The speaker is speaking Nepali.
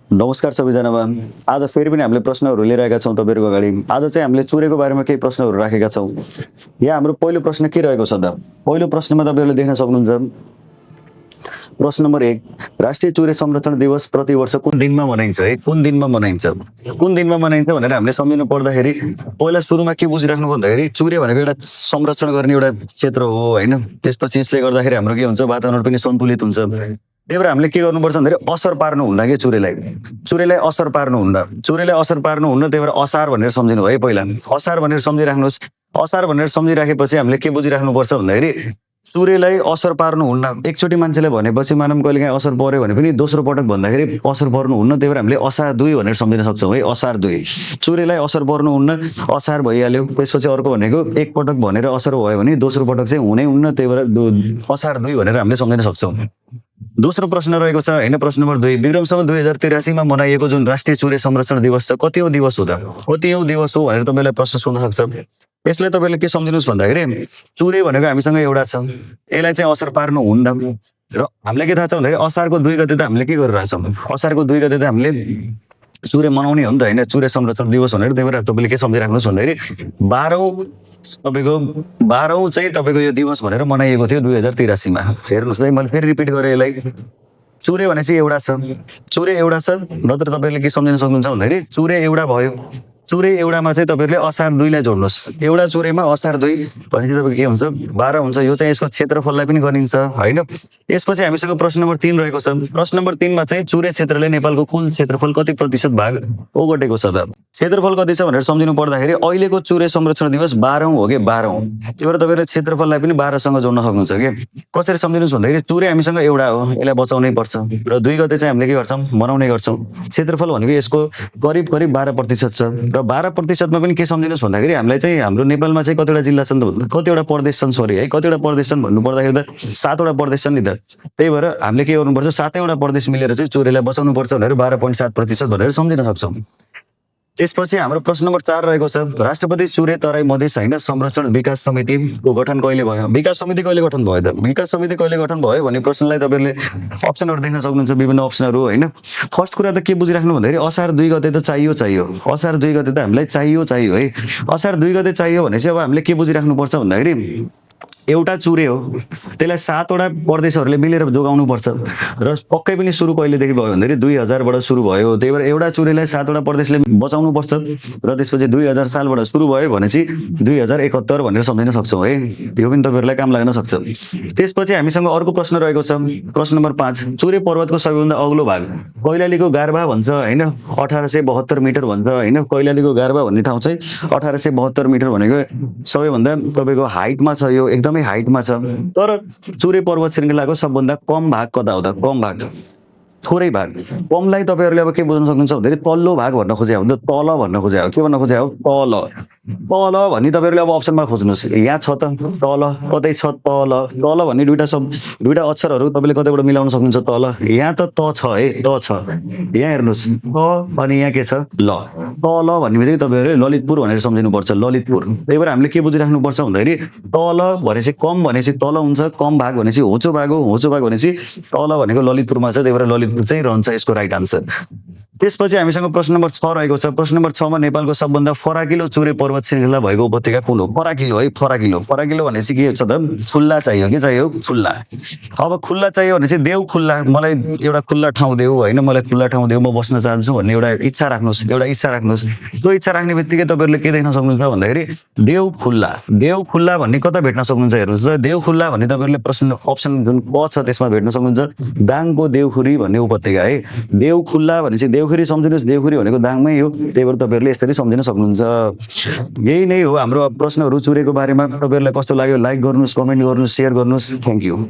नमस्कार सबैजनामा। आज फेरि पनि हामीले प्रश्नहरू लिइरहेका छौँ तपाईँहरूको अगाडि। आज चाहिँ हामीले चुरेको बारेमा केही प्रश्नहरू राखेका छौँ। यहाँ हाम्रो पहिलो प्रश्न के रहेको छ त? पहिलो प्रश्नमा तपाईँहरूले देख्न सक्नुहुन्छ। प्रश्न नम्बर 1, राष्ट्रिय चुरे संरक्षण दिवस प्रतिवर्ष कुन दिनमा मनाइन्छ है? कुन दिनमा मनाइन्छ? कुन दिनमा मनाइन्छ भनेर हामीले सम्झिनु पर्दाखेरि पहिला सुरुमा के बुझिराख्नु भन्दाखेरि चुरे भनेको एउटा संरक्षण गर्ने एउटा क्षेत्र हो हैन। त्यसपछि यसले गर्दाखेरि हाम्रो के हुन्छ, वातावरण पनि सन्तुलित हुन्छ। त्यही भएर हामीले के गर्नुपर्छ भन्दाखेरि असर पार्नु हुन्न के चुरेलाई। चुरेलाई असर पार्नु हुन्न। चुरेलाई असर पार्नु हुन्न, त्यही भएर असार भनेर सम्झिनु है पहिला। असार भनेर सम्झिराख्नुहोस्। असार भनेर सम्झिराखेपछि हामीले के बुझिराख्नुपर्छ भन्दाखेरि चुरेलाई असर पार्नु हुन्न। एकचोटि मान्छेले भनेपछि मानौँ कहिलेकाहीँ असर पर्यो भने पनि दोस्रो पटक भन्दाखेरि असर पर्नु हुन्न। त्यही भएर हामीले असार 2 भनेर सम्झिन सक्छौँ है। असार 2 चुरेलाई असर पर्नु हुन्न, असार भइहाल्यो। त्यसपछि अर्को भनेको एक पटक भनेर असर भयो भने दोस्रो पटक चाहिँ हुनै हुन्न। त्यही भएर असार 2 भनेर हामीले सम्झिन सक्छौँ। दोस्रो प्रश्न रहेको छ हैन। प्रश्न नम्बर 2, विक्रमसम्म 2083 मा मनाइएको जुन राष्ट्रिय चुरे संरक्षण दिवस छ, कतिऔं दिवस हो त? कतिऔं दिवस हो भनेर तपाईलाई प्रश्न सोध्न सक्छ। यसलाई तपाईले के सम्झिनुस् भन्दाखेरि चुरे भनेको हामीसँग एउटा छ। यसलाई चाहिँ असर पार्नु हुन्न। र हामीलाई के थाहा छ भन्दाखेरि असारको 2 गते त हामीले के गरिरहेछौँ? असारको 2 गते त हामीले चुरे मनाउने हो नि त हैन, चुरे संरक्षण दिवस भनेर। त्यही भएर तपाईले के सम्झिराख्नुहोस् भन्दाखेरि 12औं चाहिँ तपाईको यो दिवस भनेर मनाइएको थियो 2083 मा। हेर्नुस् है, मैले फेरि रिपिट गरेँ यसलाई। चुरे भनेपछि एउटा छ। चुरे एउटा छ, नत्र तपाईले के सम्झिन सक्नुहुन्छ भन्दाखेरि चुरे एउटा भयो। चुरे एउटामा चाहिँ तपाईहरुले असार 2 लाई जोड्नुस्। एउटा चुरेमा असार 2 भनेपछि तपाईको के हुन्छ? 12 हुन्छ। यो चाहिँ यसको क्षेत्रफललाई पनि गनिन्छ हैन। यसपछि हामीसँग प्रश्न नम्बर 3 रहेको छ। प्रश्न नम्बर 3 मा चाहिँ चुरे क्षेत्रले नेपालको कुल क्षेत्रफल कति प्रतिशत भाग ओगटेको छ त? क्षेत्रफल कति छ भनेर सम्झिनु पर्दाखेरि अहिलेको चुरे संरक्षण दिवस 12औं हो के 12औं। त्यही भएर तपाईहरुले क्षेत्रफललाई पनि 12 सँग जोड्न सक्नुहुन्छ के। कसरी सम्झिनुस् भन्दाखेरि चुरे हामीसँग एउटा हो, यसलाई बचाउनै पर्छ र 2 गते चाहिँ हामीले के गर्छौं? मनाउने गर्छौं। क्षेत्रफल भनेको यसको करिब 12% छ। र 12% मा पनि के सम्झिनुस् भन्दाखेरि हामीलाई चाहिँ हाम्रो नेपालमा चाहिँ कतिवटा जिल्ला छन् त, कतिवटा प्रदेश छन् सरी है, कतिवटा प्रदेश छन् भन्नु पर्दाखेरि त 7 वटा प्रदेश छन् नि त। त्यही भएर हामीले के गर्नुपर्छ? 7 वटा प्रदेश मिलेर चाहिँ चुरेलाई बचाउनु पर्छ भनेर 12.7% भनेर सम्झिन सक्छौं। त्यसपछि हाम्रो प्रश्न नम्बर 4 रहेको छ। राष्ट्रपति चुरे तराई मधेस हैन संरक्षण विकास समितिको गठन कहिले भयो? विकास समिति कहिले गठन भयो त? विकास समिति कहिले गठन भयो भन्ने प्रश्नलाई तपाईहरुले अप्सनहरु देख्न सक्नुहुन्छ, विभिन्न अप्सनहरु हैन। फर्स्ट कुरा त के बुझिराख्नु भन्दाखेरि असार 2 गते त चाहियो। असार 2 गते त हामीलाई चाहियो है। असार 2 गते चाहियो भनेपछि अब हामीले के बुझिराख्नु पर्छ भन्दाखेरि एउटा चुरे हो, त्यसलाई 7 वटा प्रदेशहरुले मिलेर जोगाउनु पर्छ। र पक्कै पनि सुरु कहिलेदेखि भयो भन्दाखेरि 2000 बाट सुरु भयो। त्यही भएर एउटा चुरेलाई 7 वटा प्रदेशले बचाउनु पर्छ र त्यसपछि 2000 सालबाट सुरु भयो भनेपछि 2071 भनेर सम्झिन सक्छौं है। यो पनि तपाईहरुलाई काम लाग्न सक्छ। त्यसपछि हामीसँग अर्को प्रश्न रहेको छ। प्रश्न नम्बर 5, चुरे पर्वतको सबैभन्दा अग्लो भाग कैलालीको गारबा भन्छ हैन, 1872 मिटर भन्छ हैन। कैलालीको गारबा भन्ने ठाउँ चाहिँ 1872 मिटर भनेको सबैभन्दा तपाईको हाइटमा छ। यो एकदमै हाइटमा छ। तर चुरे पर्वत श्रृंखलाको सबभन्दा कम भाग कता हो त? कम भाग, थोरै भाग। कमलाई तपाईहरुले अब के बुझ्न सक्नुहुन्छ भन्दाखेरि तल्लो भाग भन्न खोजे हो, तल भन्न खोजे हो। के भन्न खोजे हो? तल। तल भनी तपाईहरुले अब अप्सनमा खोज्नुस्। यहाँ छ त तल, कतै छ तल। तल भन्ने दुईटा अक्षरहरु तपाईले कतैबाट मिलाउन सक्नुहुन्छ तल। यहाँ त छ है, त छ। यहाँ हेर्नुस्, त अनि यहाँ के छ? ल। तल भन्नेबित्तिकै तपाईहरुले ललितपुर भनेर सम्झिनु पर्छ, ललितपुर। त्यही भएर हामीले के बुझिराख्नु पर्छ भन्दाखेरि तल भनेपछि कम भनेपछि तल हुन्छ, कम भाग भनेपछि होचो भाग हो, होचो भाग भनेपछि तल भनेको ललितपुरमा छ। त्यही भएर ललितपुर चाहिँ रहन्छ यसको राइट आन्सर। त्यसपछि हामीसँग प्रश्न नम्बर 6 रहेको छ। प्रश्न नम्बर 6 मा नेपालको सबभन्दा फराकिलो चुरे पर्वत श्रृंखला भएको उपत्यका कुन हो? फराकिलो है, फराकिलो। फराकिलो भनेपछि के छ त? खुल्ला चाहियो। के चाहियो? खुल्ला। अब खुल्ला चाहियो भने चाहिँ देउ खुल्ला, मलाई एउटा खुल्ला ठाउँ देऊ हैन, मलाई खुल्ला ठाउँ देऊ, म बस्न चाहन्छु भन्ने एउटा इच्छा राख्नुस्। एउटा इच्छा राख्नुस्। त्यो इच्छा राख्ने बित्तिकै तपाईहरुले के देख्न सक्नुहुन्छ भन्दाखेरि देउ खुल्ला। देउ खुल्ला भन्ने कता भेट्न सक्नुहुन्छ हेर्नुस् त। देउ खुल्ला भन्ने तपाईहरुले प्रश्न अप्सन जुन क छ त्यसमा भेट्न सक्नुहुन्छ। दाङको देउखुरी भन्ने उपत्यका है। देउ खुल्ला भनेपछि देउखुरी सम्झिनुस्। देउखुरी भनेको दाङमै हो। त्यही भएर तपाईहरुले यसरी सम्झिन सक्नुहुन्छ। यही नै हो हाम्रो प्रश्नहरु चुरेको बारेमा। तपाईहरुलाई कस्तो लाग्यो लाइक गर्नुस्, कमेन्ट गर्नुस्, शेयर गर्नुस्। Thank you.